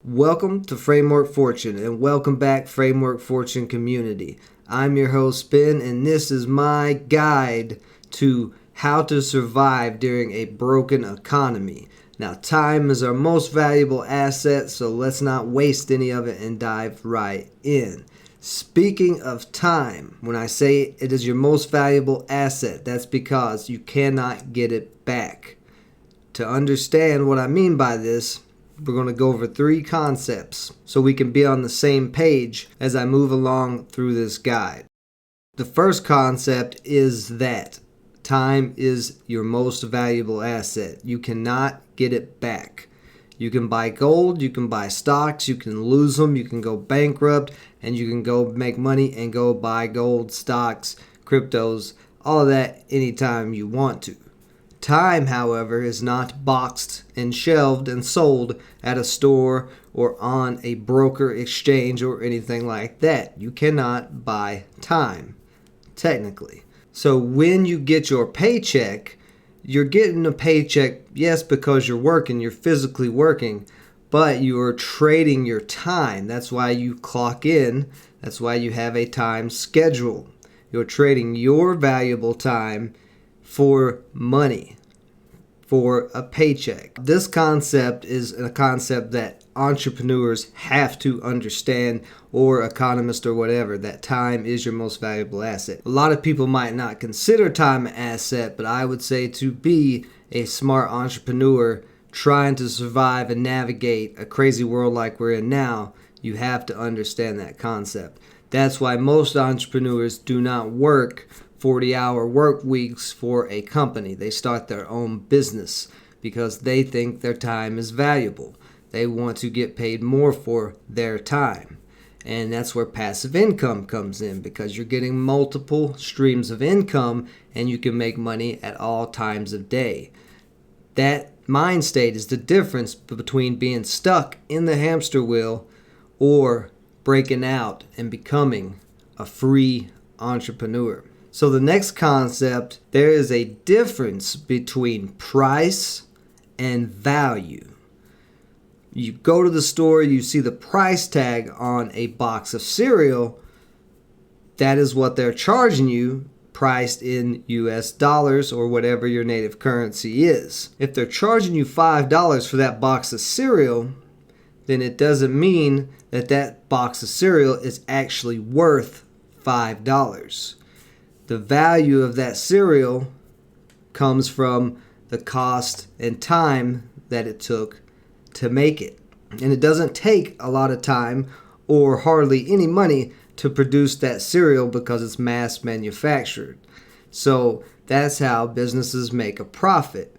Welcome to Framework Fortune and welcome back Framework Fortune community. I'm your host Ben and this is my guide to how to survive during a broken economy. Now time is our most valuable asset, so let's not waste any of it and dive right in. Speaking of time, when I say it is your most valuable asset, that's because you cannot get it back. To understand what I mean by this, we're going to go over 3 concepts so we can be on the same page as I move along through this guide. The first concept is that time is your most valuable asset. You cannot get it back. You can buy gold, you can buy stocks, you can lose them, you can go bankrupt, and you can go make money and go buy gold, stocks, cryptos, all of that anytime you want to. Time, however, is not boxed and shelved and sold at a store or on a broker exchange or anything like that. You cannot buy time, technically. So when you get your paycheck, you're getting a paycheck, yes, because you're working, you're physically working, but you are trading your time. That's why you clock in. That's why you have a time schedule. You're trading your valuable time for money, for a paycheck. This concept is a concept that entrepreneurs have to understand, or economists or whatever, that time is your most valuable asset. A lot of people might not consider time an asset, but I would say to be a smart entrepreneur trying to survive and navigate a crazy world like we're in now, you have to understand that concept. That's why most entrepreneurs do not work 40-hour work weeks for a company. They start their own business because they think their time is valuable. They want to get paid more for their time. And that's where passive income comes in, because you're getting multiple streams of income and you can make money at all times of day. That mind state is the difference between being stuck in the hamster wheel or breaking out and becoming a free entrepreneur. So the next concept, there is a difference between price and value. You go to the store, you see the price tag on a box of cereal. That is what they're charging you, priced in US dollars or whatever your native currency is. If they're charging you $5 for that box of cereal, then it doesn't mean that that box of cereal is actually worth $5. The value of that cereal comes from the cost and time that it took to make it. And it doesn't take a lot of time or hardly any money to produce that cereal because it's mass manufactured. So that's how businesses make a profit.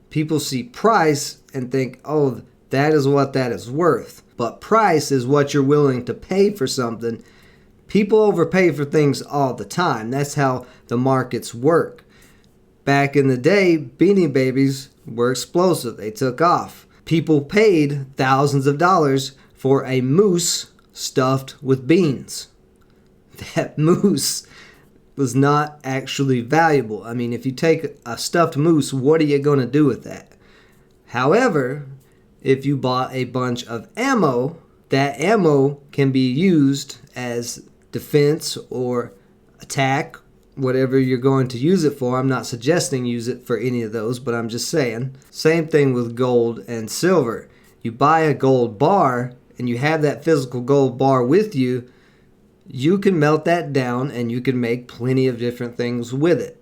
People see price and think, oh, that is what that is worth. But price is what you're willing to pay for something. People overpay for things all the time. That's how the markets work. Back in the day, Beanie Babies were explosive. They took off. People paid thousands of dollars for a moose stuffed with beans. That moose was not actually valuable. I mean, if you take a stuffed moose, what are you going to do with that? However, if you bought a bunch of ammo, that ammo can be used as defense or attack, whatever you're going to use it for. I'm not suggesting use it for any of those, but I'm just saying. Same thing with gold and silver. You buy a gold bar and you have that physical gold bar with you, you can melt that down and you can make plenty of different things with it.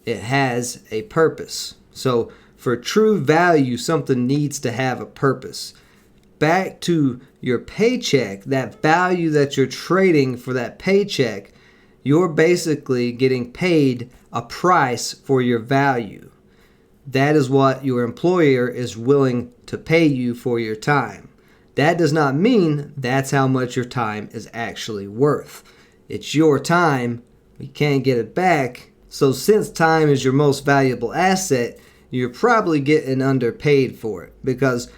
It has a purpose. So for true value, something needs to have a purpose. Back to your paycheck, that value that you're trading for that paycheck, you're basically getting paid a price for your value. That is what your employer is willing to pay you for your time. That does not mean that's how much your time is actually worth. It's your time. You can't get it back. So since time is your most valuable asset, you're probably getting underpaid for it, because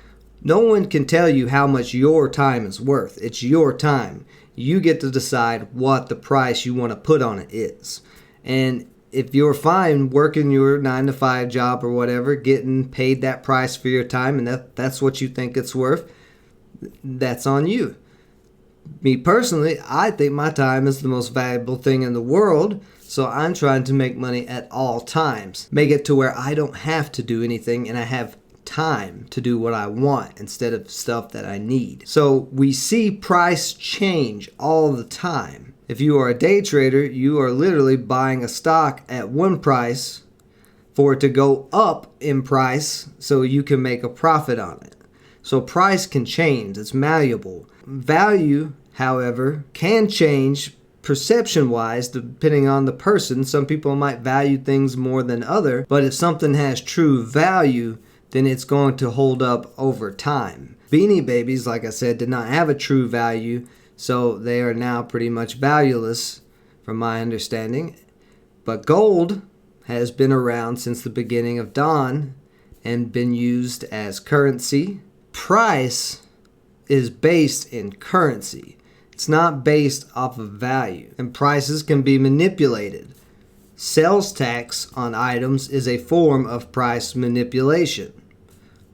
no one can tell you how much your time is worth. It's your time. You get to decide what the price you want to put on it is. And if you're fine working your 9-to-5 job or whatever, getting paid that price for your time, and that's what you think it's worth, that's on you. Me personally, I think my time is the most valuable thing in the world, so I'm trying to make money at all times. Make it to where I don't have to do anything and I have time to do what I want instead of stuff that I need. So we see price change all the time. If you are a day trader, you are literally buying a stock at one price for it to go up in price so you can make a profit on it. So price can change. It's malleable. Value, however, can change perception-wise depending on the person. Some people might value things more than others, but if something has true value, then it's going to hold up over time. Beanie Babies, like I said, did not have a true value, so they are now pretty much valueless from my understanding. But gold has been around since the beginning of dawn and been used as currency. Price is based in currency. It's not based off of value, and prices can be manipulated. Sales tax on items is a form of price manipulation.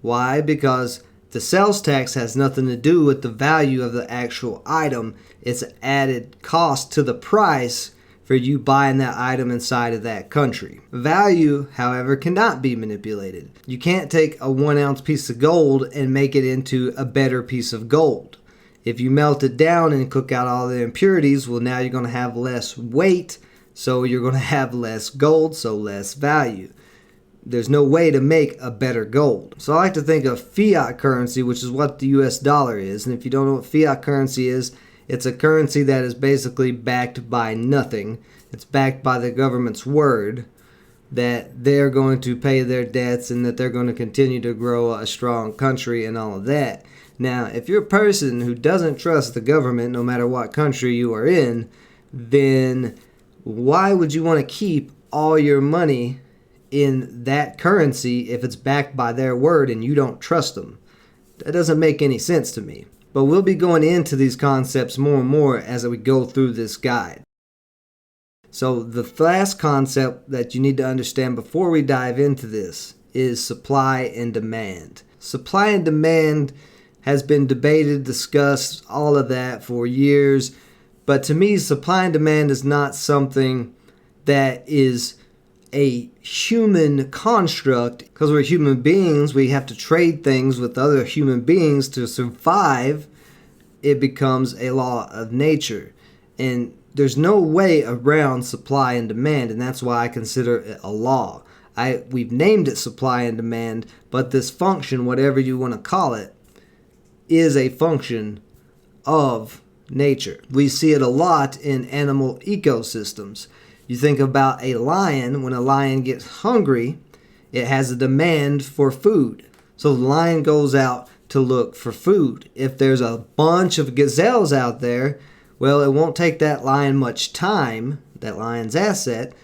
Why? Because the sales tax has nothing to do with the value of the actual item. It's an added cost to the price for you buying that item inside of that country. Value, however, cannot be manipulated. You can't take a 1 ounce piece of gold and make it into a better piece of gold. If you melt it down and cook out all the impurities, well, now you're going to have less weight, so you're going to have less gold, so less value. There's no way to make a better gold. So I like to think of fiat currency, which is what the US dollar is. And if you don't know what fiat currency is, it's a currency that is basically backed by nothing. It's backed by the government's word that they're going to pay their debts and that they're going to continue to grow a strong country and all of that. Now, if you're a person who doesn't trust the government, no matter what country you are in, then why would you want to keep all your money in that currency if it's backed by their word and you don't trust them? That doesn't make any sense to me. But we'll be going into these concepts more and more as we go through this guide. So the last concept that you need to understand before we dive into this is supply and demand. Supply and demand has been debated, discussed, all of that for years. But to me, supply and demand is not something that is a human construct. Because we're human beings, we have to trade things with other human beings to survive. It becomes a law of nature. And there's no way around supply and demand, and that's why I consider it a law. We've named it supply and demand, but this function, whatever you want to call it, is a function of nature. We see it a lot in animal ecosystems. You think about a lion. When a lion gets hungry, it has a demand for food. So the lion goes out to look for food. If there's a bunch of gazelles out there, well, it won't take that lion much time, that lion's asset,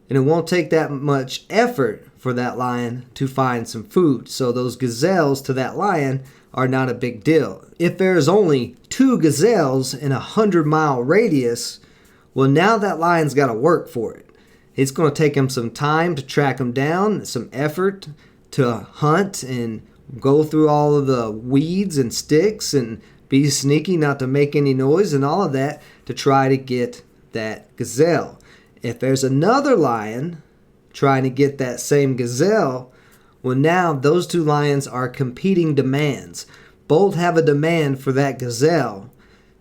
and it won't take that much effort for that lion to find some food. So those gazelles to that lion are not a big deal. If there's only 2 gazelles in a 100-mile radius, well, now that lion's got to work for it. It's going to take him some time to track them down, some effort to hunt and go through all of the weeds and sticks and be sneaky not to make any noise and all of that to try to get that gazelle. If there's another lion trying to get that same gazelle, well, now those 2 lions are competing demands. Both have a demand for that gazelle.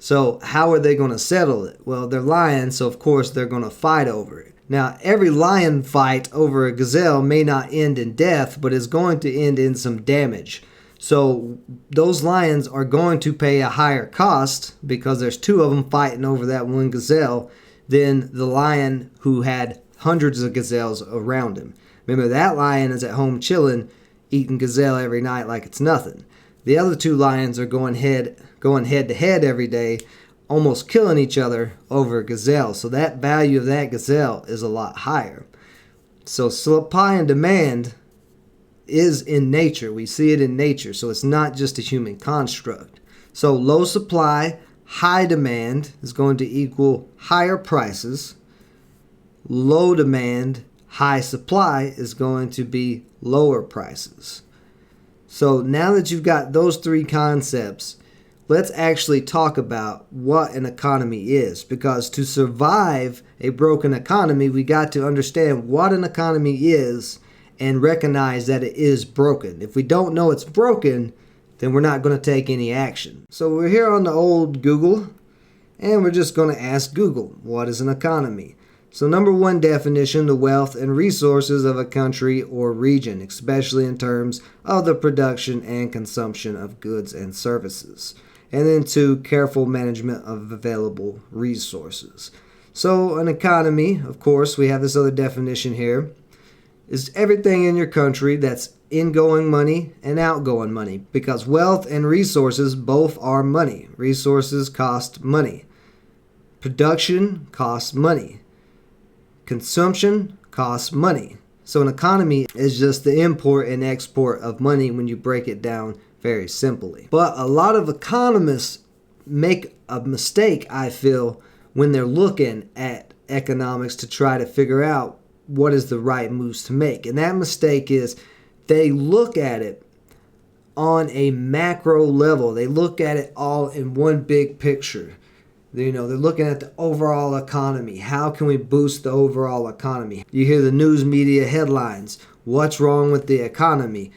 So how are they going to settle it? Well, they're lions, so of course they're going to fight over it. Now, every lion fight over a gazelle may not end in death, but is going to end in some damage. So those lions are going to pay a higher cost because there's 2 of them fighting over that one gazelle than the lion who had hundreds of gazelles around him. Remember, that lion is at home chilling, eating gazelle every night like it's nothing. The other 2 lions are going head to head every day, almost killing each other over a gazelle. So that value of that gazelle is a lot higher. So supply and demand is in nature. We see it in nature. So it's not just a human construct. So low supply, high demand is going to equal higher prices. Low demand, high supply is going to be lower prices. So now that you've got those 3 concepts, let's actually talk about what an economy is, because to survive a broken economy, we got to understand what an economy is and recognize that it is broken. If we don't know it's broken, then we're not going to take any action. So we're here on the old Google, and we're just going to ask Google, what is an economy? So number one definition, the wealth and resources of a country or region, especially in terms of the production and consumption of goods and services. And then two, careful management of available resources. So an economy, of course, we have this other definition here, is everything in your country that's ingoing money and outgoing money, because wealth and resources both are money. Resources cost money. Production costs money. Consumption costs money. So an economy is just the import and export of money when you break it down very simply. But a lot of economists make a mistake, I feel, when they're looking at economics to try to figure out what is the right moves to make. And that mistake is they look at it on a macro level. They look at it all in one big picture. They're looking at the overall economy. How can we boost the overall economy? You hear the news media headlines. What's wrong with the economy?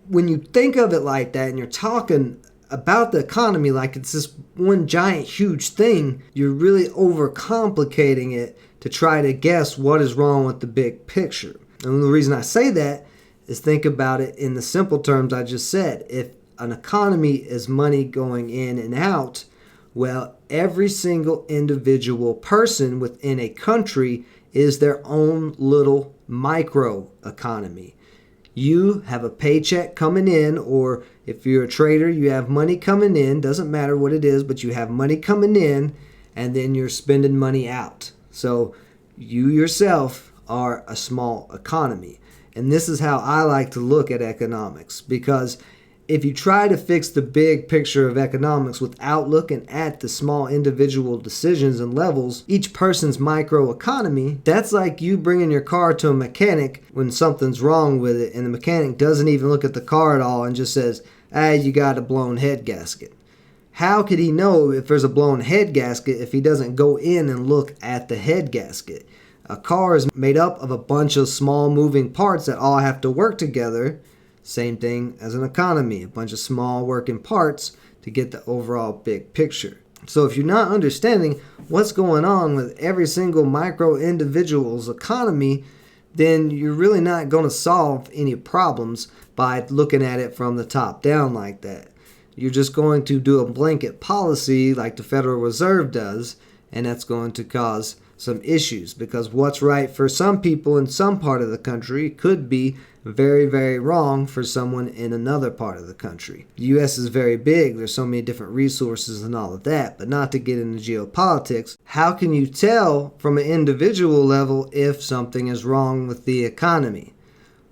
When you think of it like that and you're talking about the economy like it's this one giant huge thing, you're really overcomplicating it to try to guess what is wrong with the big picture. And the reason I say that is think about it in the simple terms I just said. If an economy is money going in and out, well, every single individual person within a country is their own little micro economy. You have a paycheck coming in, or if you're a trader, you have money coming in. Doesn't matter what it is, but you have money coming in, and then you're spending money out. So you yourself are a small economy. And this is how I like to look at economics, because if you try to fix the big picture of economics without looking at the small individual decisions and levels, each person's microeconomy, that's like you bringing your car to a mechanic when something's wrong with it, and the mechanic doesn't even look at the car at all and just says, you got a blown head gasket. How could he know if there's a blown head gasket if he doesn't go in and look at the head gasket? A car is made up of a bunch of small moving parts that all have to work together. Same thing as an economy, a bunch of small working parts to get the overall big picture. So if you're not understanding what's going on with every single micro individual's economy, then you're really not going to solve any problems by looking at it from the top down like that. You're just going to do a blanket policy like the Federal Reserve does, and that's going to cause some issues, because what's right for some people in some part of the country could be very, very wrong for someone in another part of the country. The U.S. is very big. There's so many different resources and all of that, but not to get into geopolitics. How can you tell from an individual level if something is wrong with the economy?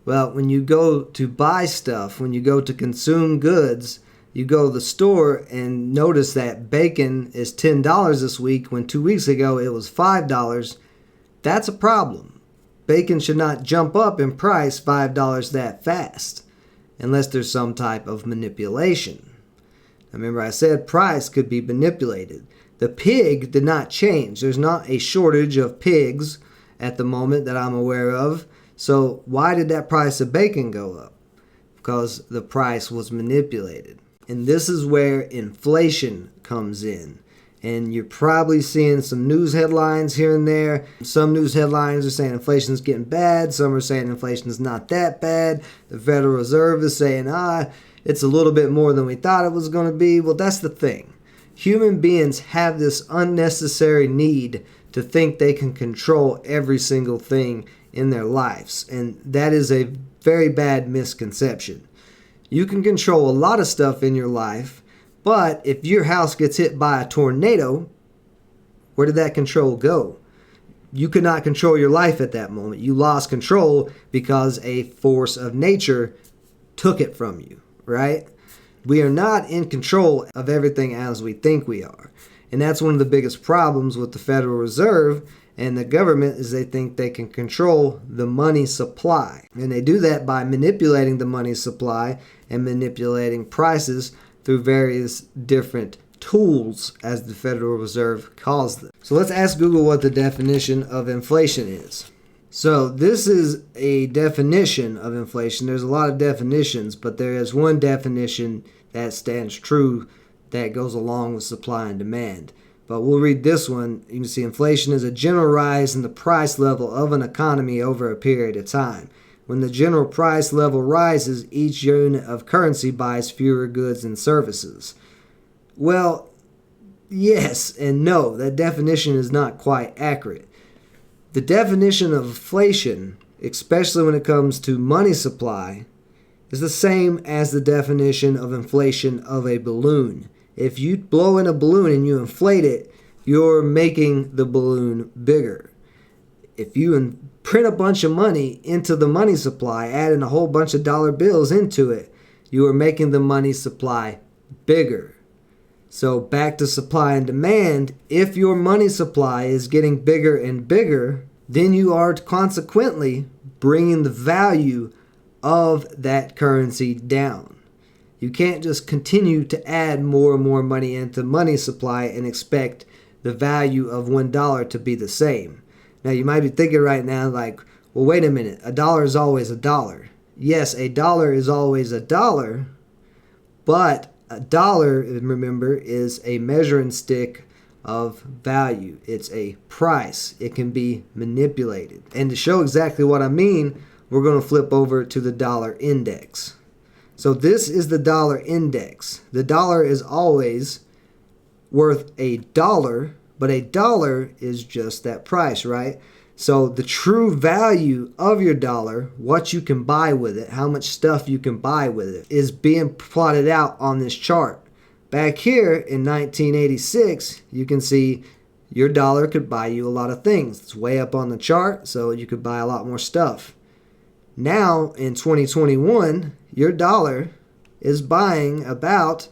Well, when you go to buy stuff, when you go to consume goods, you go to the store and notice that bacon is $10 this week when 2 weeks ago it was $5. That's a problem. Bacon should not jump up in price $5 that fast unless there's some type of manipulation. Remember, I said price could be manipulated. The pig did not change. There's not a shortage of pigs at the moment that I'm aware of. So why did that price of bacon go up? Because the price was manipulated. And this is where inflation comes in. And you're probably seeing some news headlines here and there. Some news headlines are saying inflation is getting bad. Some are saying inflation is not that bad. The Federal Reserve is saying, it's a little bit more than we thought it was going to be. Well, that's the thing. Human beings have this unnecessary need to think they can control every single thing in their lives. And that is a very bad misconception. You can control a lot of stuff in your life, but if your house gets hit by a tornado, where did that control go? You could not control your life at that moment. You lost control because a force of nature took it from you, right? We are not in control of everything as we think we are. And that's one of the biggest problems with the Federal Reserve and the government, is they think they can control the money supply. And they do that by manipulating the money supply and manipulating prices through various different tools, as the Federal Reserve calls them. So let's ask Google what the definition of inflation is. So this is a definition of inflation. There's a lot of definitions, but there is one definition that stands true that goes along with supply and demand. But we'll read this one. You can see inflation is a general rise in the price level of an economy over a period of time. When the general price level rises, each unit of currency buys fewer goods and services. Well, yes and no. That definition is not quite accurate. The definition of inflation, especially when it comes to money supply, is the same as the definition of inflation of a balloon. If you blow in a balloon and you inflate it, you're making the balloon bigger. If you print a bunch of money into the money supply, adding a whole bunch of dollar bills into it, you are making the money supply bigger. So back to supply and demand, if your money supply is getting bigger and bigger, then you are consequently bringing the value of that currency down. You can't just continue to add more and more money into money supply and expect the value of $1 to be the same. Now you might be thinking right now like, well, wait a minute, a dollar is always a dollar. Yes, a dollar is always a dollar, but a dollar, remember, is a measuring stick of value. It's a price. It can be manipulated. And to show exactly what I mean, we're going to flip over to the dollar index. So this is the dollar index. The dollar is always worth a dollar, but a dollar is just that price, right? So the true value of your dollar, what you can buy with it, how much stuff you can buy with it, is being plotted out on this chart. Back here in 1986, you can see your dollar could buy you a lot of things. It's way up on the chart, so you could buy a lot more stuff. Now, in 2021, your dollar is buying about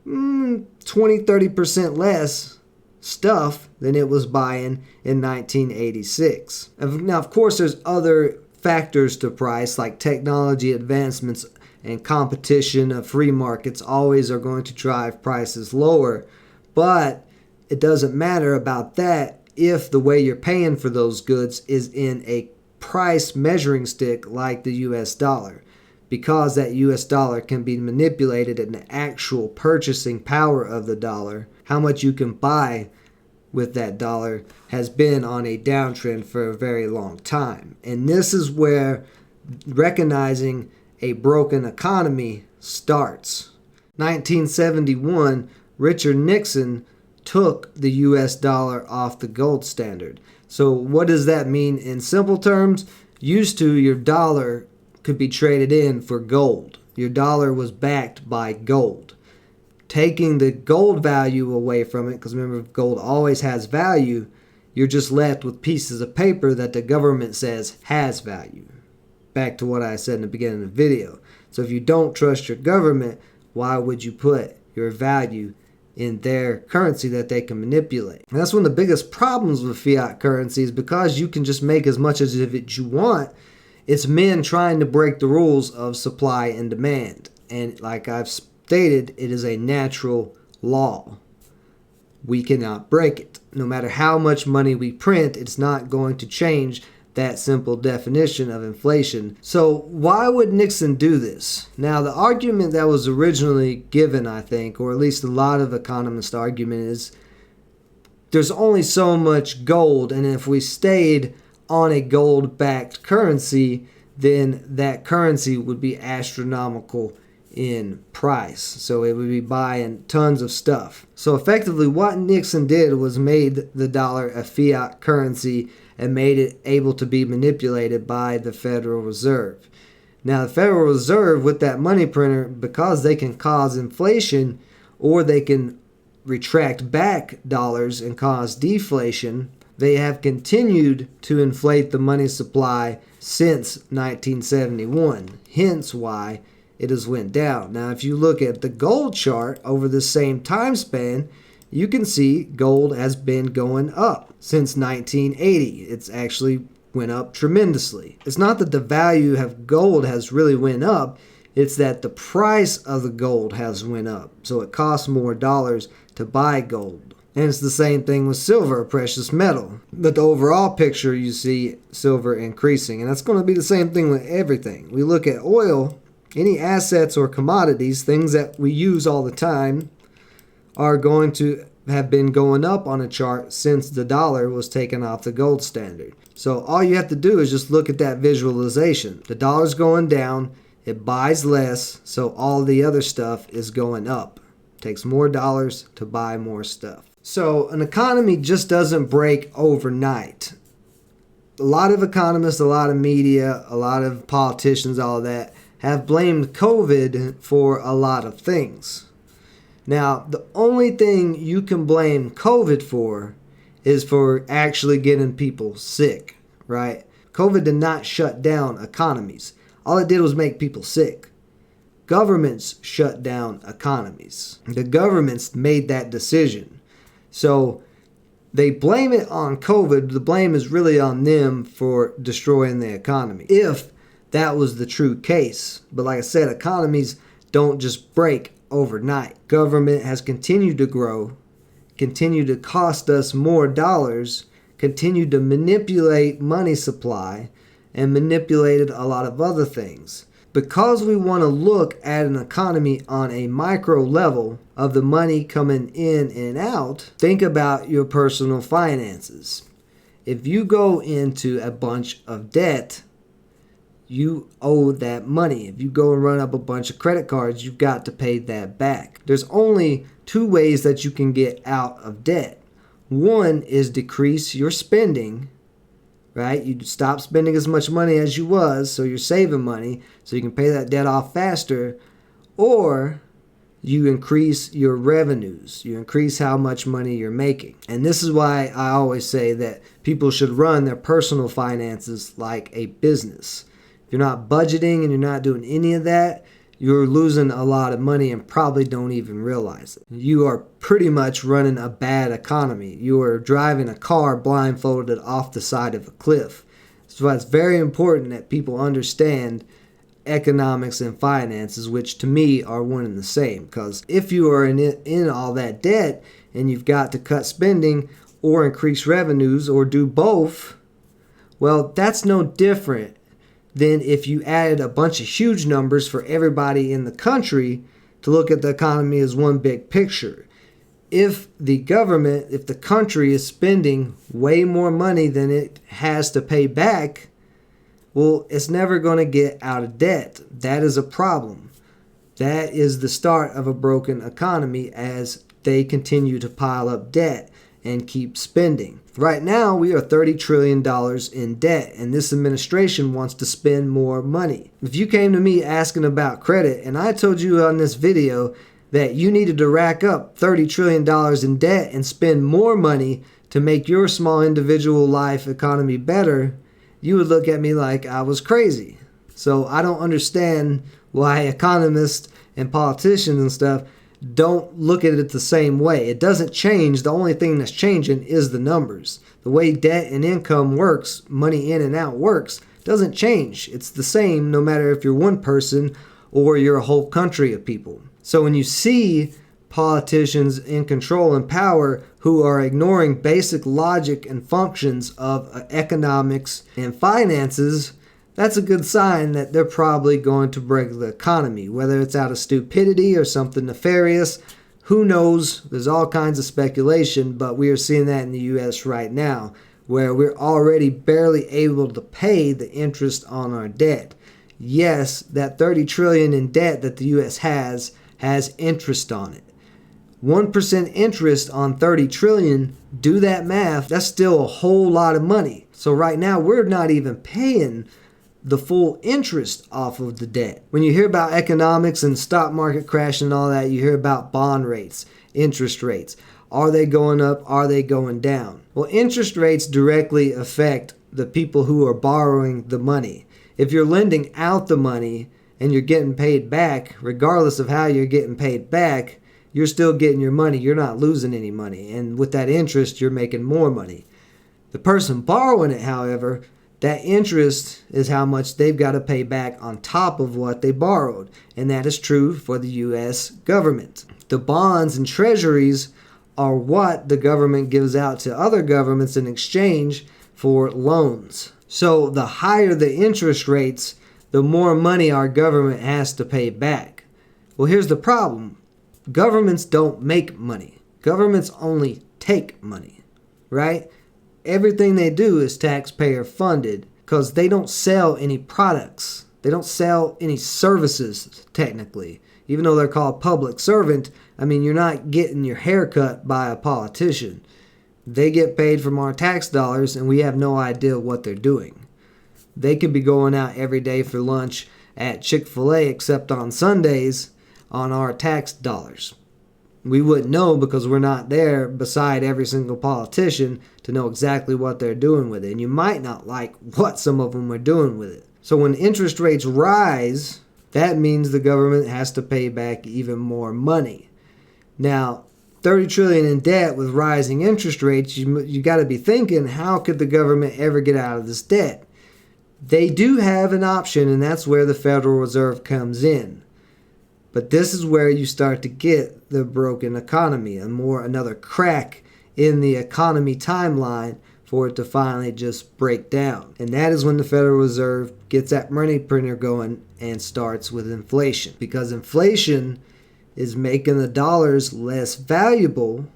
20-30% less stuff than it was buying in 1986. Now, of course, there's other factors to price, like technology advancements and competition of free markets always are going to drive prices lower. But it doesn't matter about that if the way you're paying for those goods is in a price measuring stick like the US dollar, because that US dollar can be manipulated in the actual purchasing power of the dollar. How much you can buy with that dollar has been on a downtrend for a very long time. And this is where recognizing a broken economy starts. 1971, Richard Nixon took the US dollar off the gold standard. So what does that mean in simple terms? Used to, your dollar could be traded in for gold. Your dollar was backed by gold. Taking the gold value away from it, because remember, gold always has value, you're just left with pieces of paper that the government says has value. Back to what I said in the beginning of the video. So if you don't trust your government, why would you put your value in their currency that they can manipulate? And that's one of the biggest problems with fiat currency, is because you can just make as much as it you want. It's men trying to break the rules of supply and demand. And like I've stated, it is a natural law. We cannot break it. No matter how much money we print, it's not going to change that simple definition of inflation. So why would Nixon do this? Now, the argument that was originally given, I think, or at least a lot of economists' argument, is there's only so much gold, and if we stayed on a gold-backed currency, then that currency would be astronomical in price. So it would be buying tons of stuff. So effectively what Nixon did was made the dollar a fiat currency and made it able to be manipulated by the Federal Reserve. Now the Federal Reserve, with that money printer, because they can cause inflation or they can retract back dollars and cause deflation, they have continued to inflate the money supply since 1971. Hence why it has went down. Now, if you look at the gold chart over the same time span, you can see gold has been going up since 1980. It's actually went up tremendously. It's not that the value of gold has really went up. It's that the price of the gold has went up. So it costs more dollars to buy gold. And it's the same thing with silver, a precious metal. But the overall picture, you see silver increasing. And that's going to be the same thing with everything. We look at oil, any assets or commodities, things that we use all the time, are going to have been going up on a chart since the dollar was taken off the gold standard. So all you have to do is just look at that visualization. The dollar's going down, it buys less, so all the other stuff is going up. It takes more dollars to buy more stuff. So an economy just doesn't break overnight. A lot of economists, a lot of media, a lot of politicians, all of that, have blamed COVID for a lot of things. Now, the only thing you can blame COVID for is for actually getting people sick, right? COVID did not shut down economies. All it did was make people sick. Governments shut down economies. The governments made that decision. So they blame it on COVID. The blame is really on them for destroying the economy, if that was the true case. But like I said, economies don't just break overnight. Government has continued to grow, continued to cost us more dollars, continued to manipulate money supply, and manipulated a lot of other things. Because we want to look at an economy on a micro level of the money coming in and out, think about your personal finances. If you go into a bunch of debt, you owe that money. If you go and run up a bunch of credit cards, you've got to pay that back. There's only two ways that you can get out of debt. One is decrease your spending, right? You stop spending as much money as you was, so you're saving money, so you can pay that debt off faster. Or you increase your revenues. You increase how much money you're making. And this is why I always say that people should run their personal finances like a business. If you're not budgeting and you're not doing any of that, you're losing a lot of money and probably don't even realize it. You are pretty much running a bad economy. You are driving a car blindfolded off the side of a cliff. So it's very important that people understand economics and finances, which to me are one and the same. Because if you are in all that debt and you've got to cut spending or increase revenues or do both, well, that's no different than if you added a bunch of huge numbers for everybody in the country to look at the economy as one big picture. If the government, if the country is spending way more money than it has to pay back, well, it's never going to get out of debt. That is a problem. That is the start of a broken economy as they continue to pile up debt and keep spending. Right now, we are $30 trillion in debt, and this administration wants to spend more money. If you came to me asking about credit, and I told you on this video that you needed to rack up $30 trillion in debt and spend more money to make your small individual life economy better, you would look at me like I was crazy. So I don't understand why economists and politicians and stuff don't look at it the same way. It doesn't change. The only thing that's changing is the numbers. The way debt and income works, money in and out works, doesn't change. It's the same no matter if you're one person or you're a whole country of people. So when you see politicians in control and power who are ignoring basic logic and functions of economics and finances, that's a good sign that they're probably going to break the economy, whether it's out of stupidity or something nefarious. Who knows? There's all kinds of speculation, but we are seeing that in the U.S. right now, where we're already barely able to pay the interest on our debt. Yes, that $30 trillion in debt that the U.S. has interest on it. 1% interest on $30 trillion, do that math, that's still a whole lot of money. So right now, we're not even paying the full interest off of the debt. When you hear about economics and stock market crash and all that, you hear about bond rates, interest rates. Are they going up? Are they going down? Well, interest rates directly affect the people who are borrowing the money. If you're lending out the money and you're getting paid back, regardless of how you're getting paid back, you're still getting your money. You're not losing any money. And with that interest, you're making more money. The person borrowing it, however, that interest is how much they've got to pay back on top of what they borrowed. And that is true for the U.S. government. The bonds and treasuries are what the government gives out to other governments in exchange for loans. So the higher the interest rates, the more money our government has to pay back. Well, here's the problem. Governments don't make money. Governments only take money, right? Everything they do is taxpayer funded because they don't sell any products. They don't sell any services, technically. Even though they're called public servant, I mean, you're not getting your hair cut by a politician. They get paid from our tax dollars, and we have no idea what they're doing. They could be going out every day for lunch at Chick-fil-A, except on Sundays, on our tax dollars. We wouldn't know because we're not there beside every single politician to know exactly what they're doing with it. And you might not like what some of them are doing with it. So when interest rates rise, that means the government has to pay back even more money. Now, 30 trillion in debt with rising interest rates, you got to be thinking, how could the government ever get out of this debt? They do have an option, and that's where the Federal Reserve comes in. But this is where you start to get the broken economy, another crack in the economy timeline for it to finally just break down. And that is when the Federal Reserve gets that money printer going and starts with inflation. Because inflation is making the dollars less valuable.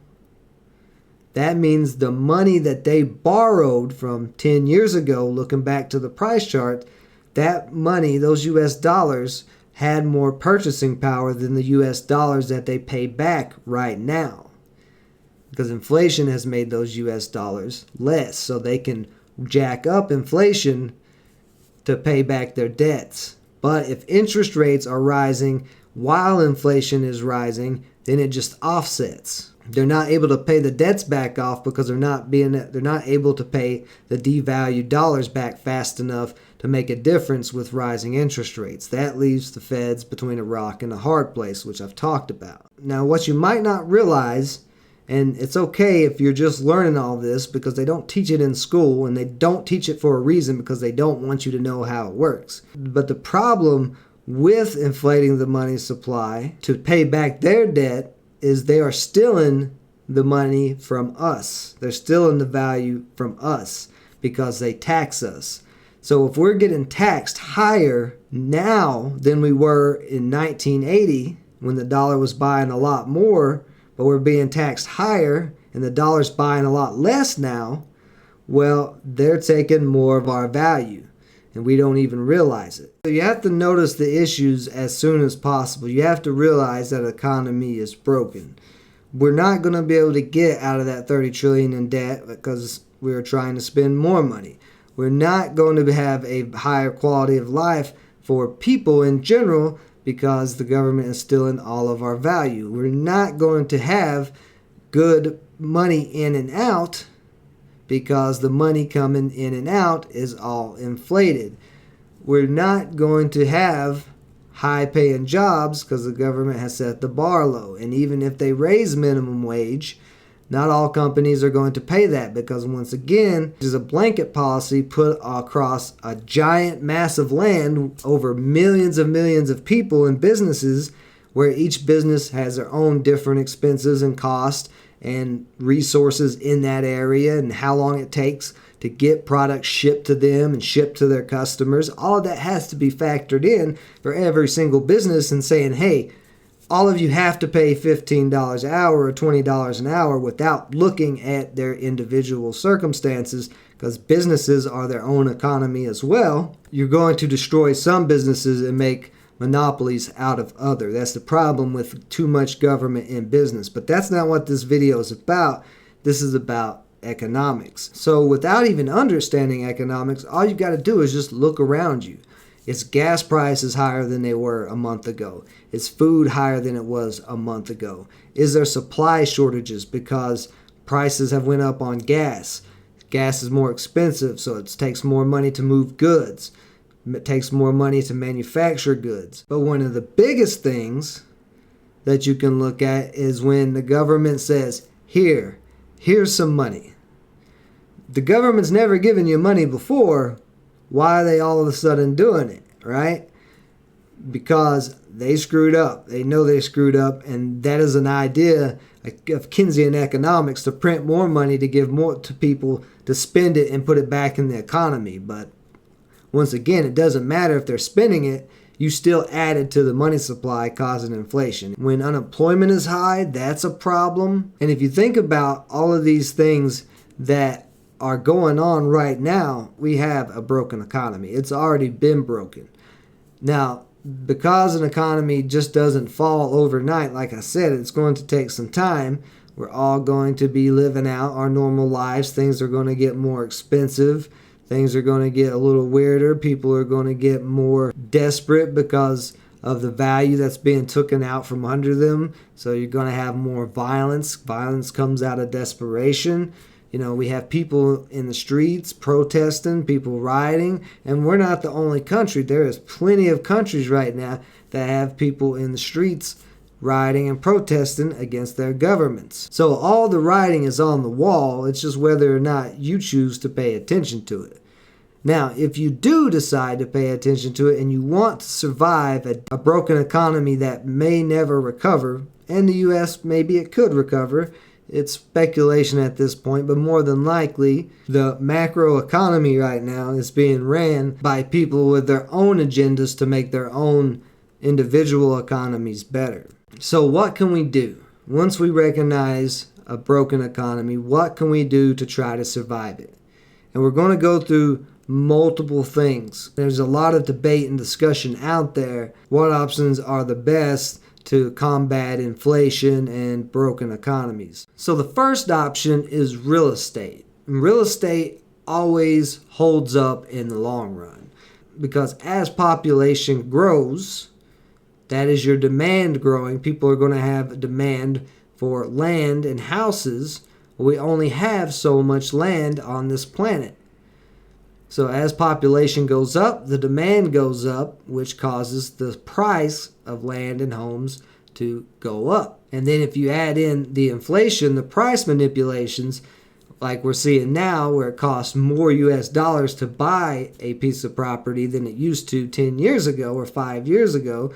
That means the money that they borrowed from 10 years ago, looking back to the price chart, that money, those US dollars, had more purchasing power than the US dollars that they pay back right now. Because inflation has made those US dollars less, so they can jack up inflation to pay back their debts. But if interest rates are rising while inflation is rising, then it just offsets. They're not able to pay the debts back off because they're not able to pay the devalued dollars back fast enough to make a difference with rising interest rates. That leaves the feds between a rock and a hard place, which I've talked about. Now, what you might not realize, and it's okay if you're just learning all this because they don't teach it in school, and they don't teach it for a reason because they don't want you to know how it works. But the problem with inflating the money supply to pay back their debt is they are stealing the money from us. They're stealing the value from us because they tax us. So if we're getting taxed higher now than we were in 1980 when the dollar was buying a lot more, but we're being taxed higher and the dollar's buying a lot less now, well, they're taking more of our value and we don't even realize it. So you have to notice the issues as soon as possible. You have to realize that the economy is broken. We're not going to be able to get out of that 30 trillion in debt because we're trying to spend more money. We're not going to have a higher quality of life for people in general because the government is stealing all of our value. We're not going to have good money in and out because the money coming in and out is all inflated. We're not going to have high-paying jobs because the government has set the bar low. And even if they raise minimum wage, not all companies are going to pay that because, once again, there's a blanket policy put across a giant, massive land over millions of people and businesses where each business has their own different expenses and costs and resources in that area and how long it takes to get products shipped to them and shipped to their customers. All of that has to be factored in for every single business and saying, hey, all of you have to pay $15 an hour or $20 an hour without looking at their individual circumstances because businesses are their own economy as well. You're going to destroy some businesses and make monopolies out of other. That's the problem with too much government in business. But that's not what this video is about. This is about economics. So without even understanding economics, all you got to do is just look around you. Is gas prices higher than they were a month ago? Is food higher than it was a month ago? Is there supply shortages because prices have went up on gas? Gas is more expensive, so it takes more money to move goods. It takes more money to manufacture goods. But one of the biggest things that you can look at is when the government says, here's some money. The government's never given you money before, Why are they all of a sudden doing it, right? Because they screwed up. They know they screwed up, and that is an idea of Keynesian economics, to print more money to give more to people to spend it and put it back in the economy. But once again, it doesn't matter if they're spending it. You still added to the money supply, causing inflation. When unemployment is high, that's a problem. And if you think about all of these things that are going on right now, we have a broken economy. It's already been broken. Now, because an economy just doesn't fall overnight, like I said, it's going to take some time. We're all going to be living out our normal lives. Things are going to get more expensive. Things are going to get a little weirder. People are going to get more desperate because of the value that's being taken out from under them. So you're going to have more violence. Violence comes out of desperation. You know, we have people in the streets protesting, people rioting, and we're not the only country. There is plenty of countries right now that have people in the streets rioting and protesting against their governments. So all the writing is on the wall. It's just whether or not you choose to pay attention to it. Now, if you do decide to pay attention to it and you want to survive a broken economy that may never recover, and the U.S. maybe it could recover, it's speculation at this point, but more than likely, the macro economy right now is being ran by people with their own agendas to make their own individual economies better. So what can we do? Once we recognize a broken economy, what can we do to try to survive it? And we're going to go through multiple things. There's a lot of debate and discussion out there. What options are the best to combat inflation and broken economies? So the first option is real estate. And real estate always holds up in the long run, because as population grows, that is your demand growing. People are going to have a demand for land and houses. We only have so much land on this planet. So as population goes up, the demand goes up, which causes the price of land and homes to go up. And then if you add in the inflation, the price manipulations, like we're seeing now, where it costs more US dollars to buy a piece of property than it used to 10 years ago or 5 years ago,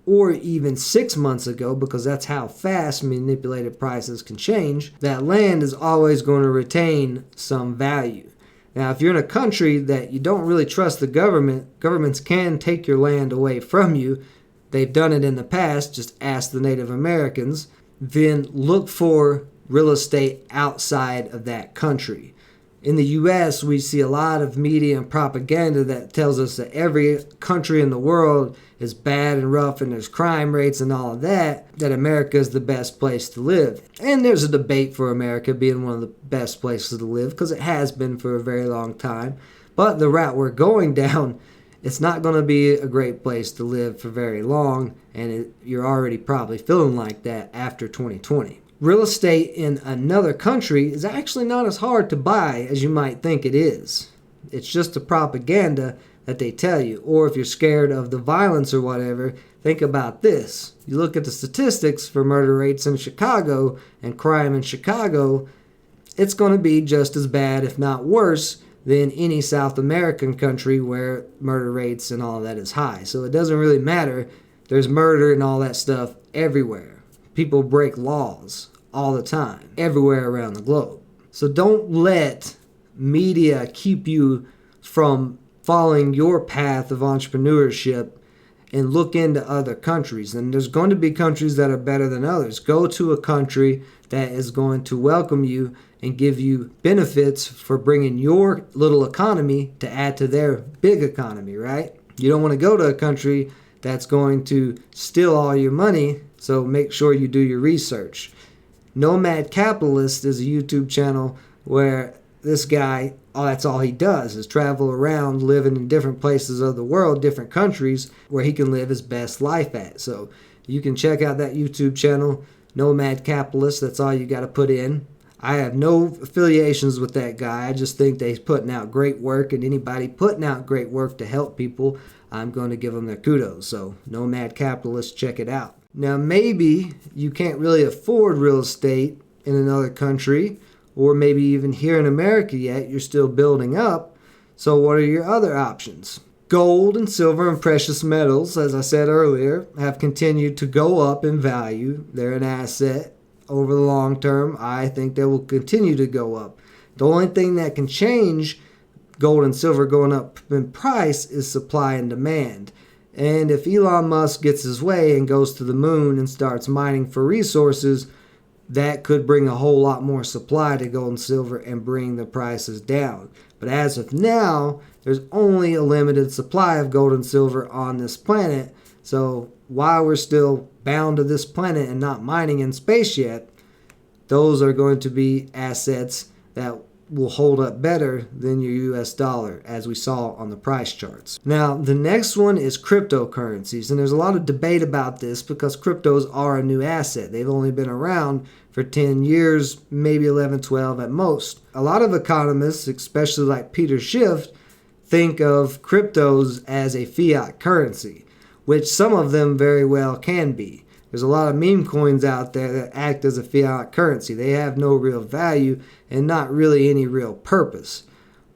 or even 6 months ago, because that's how fast manipulated prices can change, that land is always going to retain some value. Now, if you're in a country that you don't really trust the government, governments can take your land away from you. They've done it in the past. Just ask the Native Americans. Then look for real estate outside of that country. In the U.S., we see a lot of media and propaganda that tells us that every country in the world is bad and rough and there's crime rates and all of that America is the best place to live. And there's a debate for America being one of the best places to live, because it has been for a very long time. But the route we're going down, it's not going to be a great place to live for very long, and you're already probably feeling like that after 2020. Real estate in another country is actually not as hard to buy as you might think it is. It's just the propaganda that they tell you. Or if you're scared of the violence or whatever, think about this. You look at the statistics for murder rates in Chicago and crime in Chicago, it's going to be just as bad, if not worse, than any South American country where murder rates and all of that is high. So it doesn't really matter. There's murder and all that stuff everywhere. People break laws all the time, everywhere around the globe. So don't let media keep you from following your path of entrepreneurship and look into other countries. And there's going to be countries that are better than others. Go to a country that is going to welcome you and give you benefits for bringing your little economy to add to their big economy, right? You don't want to go to a country that's going to steal all your money, so make sure you do your research. Nomad Capitalist is a YouTube channel where this guy, that's all he does is travel around living in different places of the world, different countries where he can live his best life at. So you can check out that YouTube channel, Nomad Capitalist. That's all you got to put in. I have no affiliations with that guy. I just think that he's putting out great work, and anybody putting out great work to help people, I'm going to give them their kudos. So Nomad Capitalist, check it out. Now, maybe you can't really afford real estate in another country, or maybe even here in America yet, you're still building up. So what are your other options? Gold and silver and precious metals, as I said earlier, have continued to go up in value. They're an asset over the long term. I think they will continue to go up. The only thing that can change gold and silver going up in price is supply and demand. And if Elon Musk gets his way and goes to the moon and starts mining for resources, that could bring a whole lot more supply to gold and silver and bring the prices down. But as of now, there's only a limited supply of gold and silver on this planet. So while we're still bound to this planet and not mining in space yet, those are going to be assets that will hold up better than your US dollar, as we saw on the price charts. Now, the next one is cryptocurrencies, and there's a lot of debate about this because cryptos are a new asset. They've only been around for 10 years, maybe 11, 12 at most. A lot of economists, especially like Peter Schiff, think of cryptos as a fiat currency, which some of them very well can be. There's a lot of meme coins out there that act as a fiat currency. They have no real value and not really any real purpose.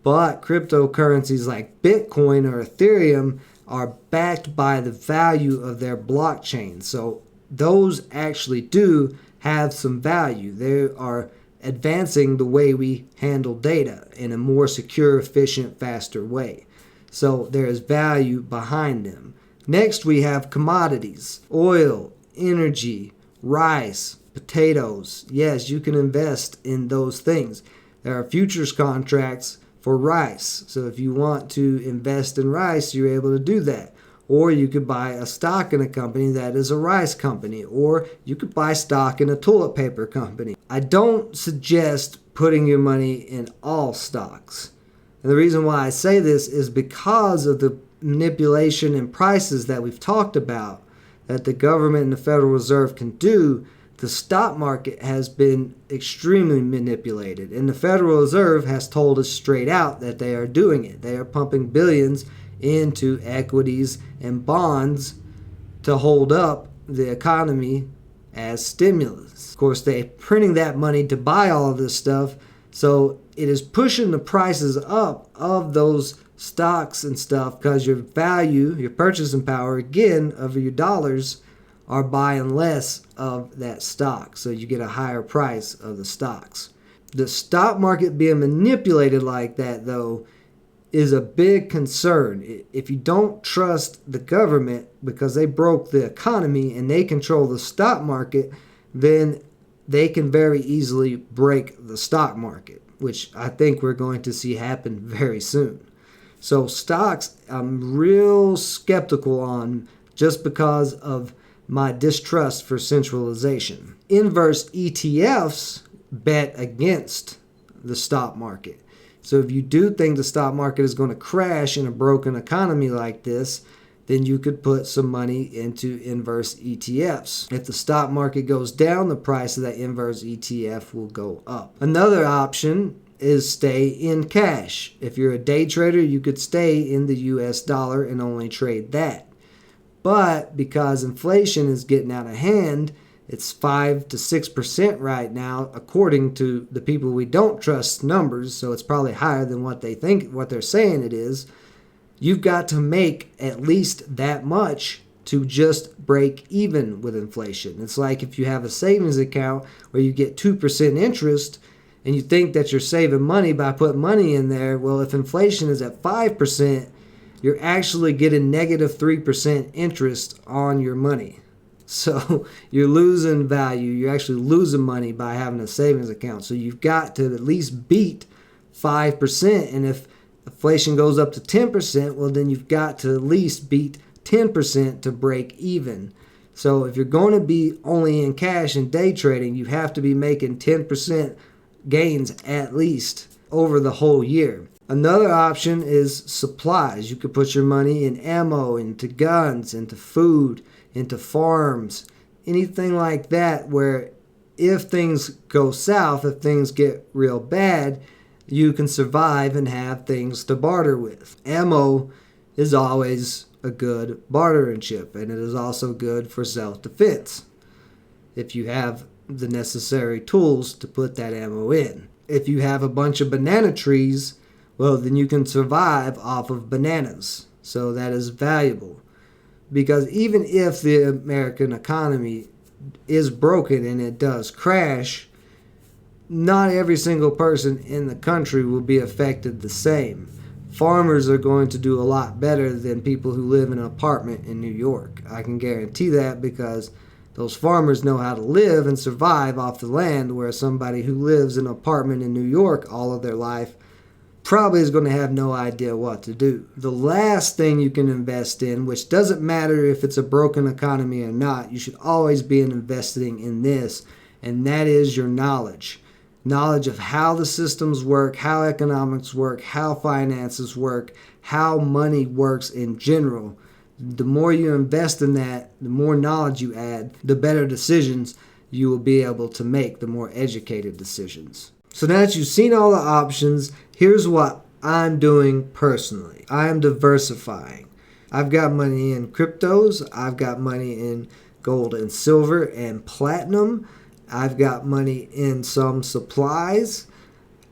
But cryptocurrencies like Bitcoin or Ethereum are backed by the value of their blockchain. So those actually do have some value. They are advancing the way we handle data in a more secure, efficient, faster way. So there is value behind them. Next, we have commodities, oil, energy, rice, potatoes. Yes, you can invest in those things. There are futures contracts for rice. So if you want to invest in rice, you're able to do that. Or you could buy a stock in a company that is a rice company. Or you could buy stock in a toilet paper company. I don't suggest putting your money in all stocks. And the reason why I say this is because of the manipulation in prices that we've talked about that the government and the Federal Reserve can do. The stock market has been extremely manipulated, and the Federal Reserve has told us straight out that they are doing it. They are pumping billions into equities and bonds to hold up the economy as stimulus. Of course, they're printing that money to buy all of this stuff, so it is pushing the prices up of those stocks and stuff because your value, your purchasing power, again, of your dollars are buying less of that stock. So you get a higher price of the stocks. The stock market being manipulated like that, though, is a big concern. If you don't trust the government because they broke the economy and they control the stock market, then they can very easily break the stock market, which I think we're going to see happen very soon. So stocks, I'm real skeptical on just because of my distrust for centralization. Inverse ETFs bet against the stock market. So if you do think the stock market is going to crash in a broken economy like this, then you could put some money into inverse ETFs. If the stock market goes down, the price of that inverse ETF will go up. Another option is stay in cash. If you're a day trader, you could stay in the US dollar and only trade that. But because inflation is getting out of hand, it's 5 to 6% right now, according to the people we don't trust numbers, so it's probably higher than what they think, what they're saying it is. You've got to make at least that much to just break even with inflation. It's like if you have a savings account where you get 2% interest and you think that you're saving money by putting money in there. Well, if inflation is at 5%, you're actually getting negative 3% interest on your money. So you're losing value. You're actually losing money by having a savings account. So you've got to at least beat 5%. And if inflation goes up to 10%, well, then you've got to at least beat 10% to break even. So if you're going to be only in cash and day trading, you have to be making 10% gains at least over the whole year. Another option is supplies. You could put your money in ammo, into guns, into food, into farms, anything like that, where if things go south, if things get real bad, you can survive and have things to barter with. Ammo is always a good bartering chip, and it is also good for self-defense if you have the necessary tools to put that ammo in. If you have a bunch of banana trees, Well, then you can survive off of bananas. So that is valuable. Because even if the American economy is broken and it does crash, not every single person in the country will be affected the same. Farmers are going to do a lot better than people who live in an apartment in New York. I can guarantee that because those farmers know how to live and survive off the land, where somebody who lives in an apartment in New York all of their life probably is going to have no idea what to do. The last thing you can invest in, which doesn't matter if it's a broken economy or not, you should always be investing in this, and that is your knowledge. Knowledge of how the systems work, how economics work, how finances work, how money works in general. The more you invest in that, the more knowledge you add, the better decisions you will be able to make, the more educated decisions. So now that you've seen all the options, here's what I'm doing personally. I am diversifying. I've got money in cryptos. I've got money in gold and silver and platinum. I've got money in some supplies.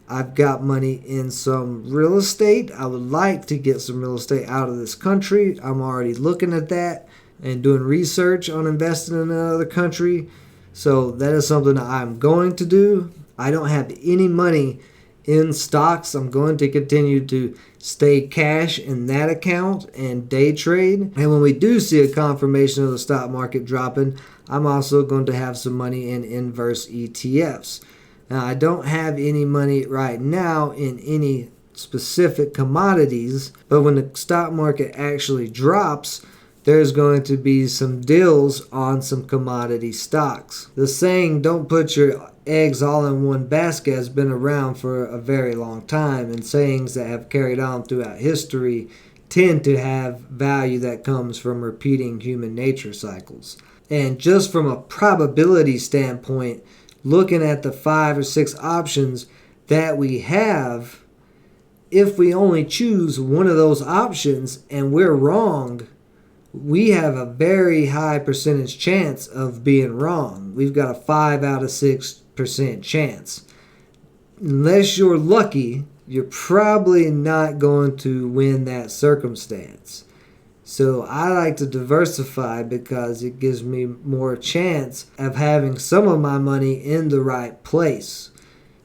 I've got money in some real estate. I would like to get some real estate out of this country. I'm already looking at that and doing research on investing in another country. So that is something that I'm going to do. I don't have any money in stocks. I'm going to continue to stay cash in that account and day trade. And when we do see a confirmation of the stock market dropping, I'm also going to have some money in inverse ETFs. Now, I don't have any money right now in any specific commodities, but when the stock market actually drops, there's going to be some deals on some commodity stocks. The saying, don't put your eggs all in one basket, has been around for a very long time, and sayings that have carried on throughout history tend to have value that comes from repeating human nature cycles. And just from a probability standpoint, looking at the 5 or 6 options that we have, if we only choose one of those options and we're wrong, we have a very high percentage chance of being wrong. We've got a 5 out of 6% chance. Unless you're lucky, you're probably not going to win that circumstance. So I like to diversify because it gives me more chance of having some of my money in the right place.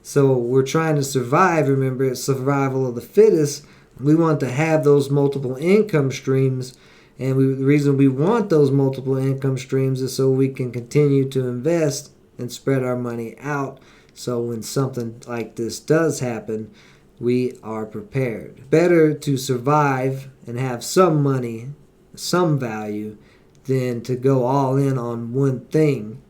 So we're trying to survive. Remember, it's survival of the fittest. We want to have those multiple income streams. And the reason we want those multiple income streams is so we can continue to invest and spread our money out. So when something like this does happen, we are prepared. Better to survive and have some money, some value, than to go all in on one thing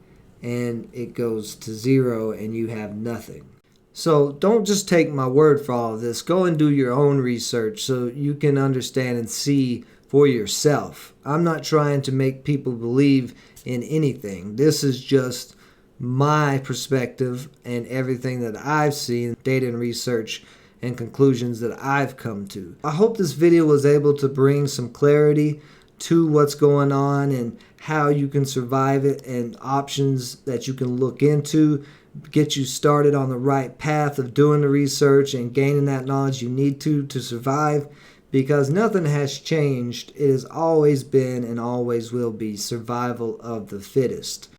and it goes to zero and you have nothing. So don't just take my word for all of this. Go and do your own research so you can understand and see for yourself. I'm not trying to make people believe in anything. This is just my perspective and everything that I've seen, data and research and conclusions that I've come to. I hope this video was able to bring some clarity to what's going on and how you can survive it and options that you can look into, get you started on the right path of doing the research and gaining that knowledge you need to survive, because nothing has changed. It has always been and always will be survival of the fittest.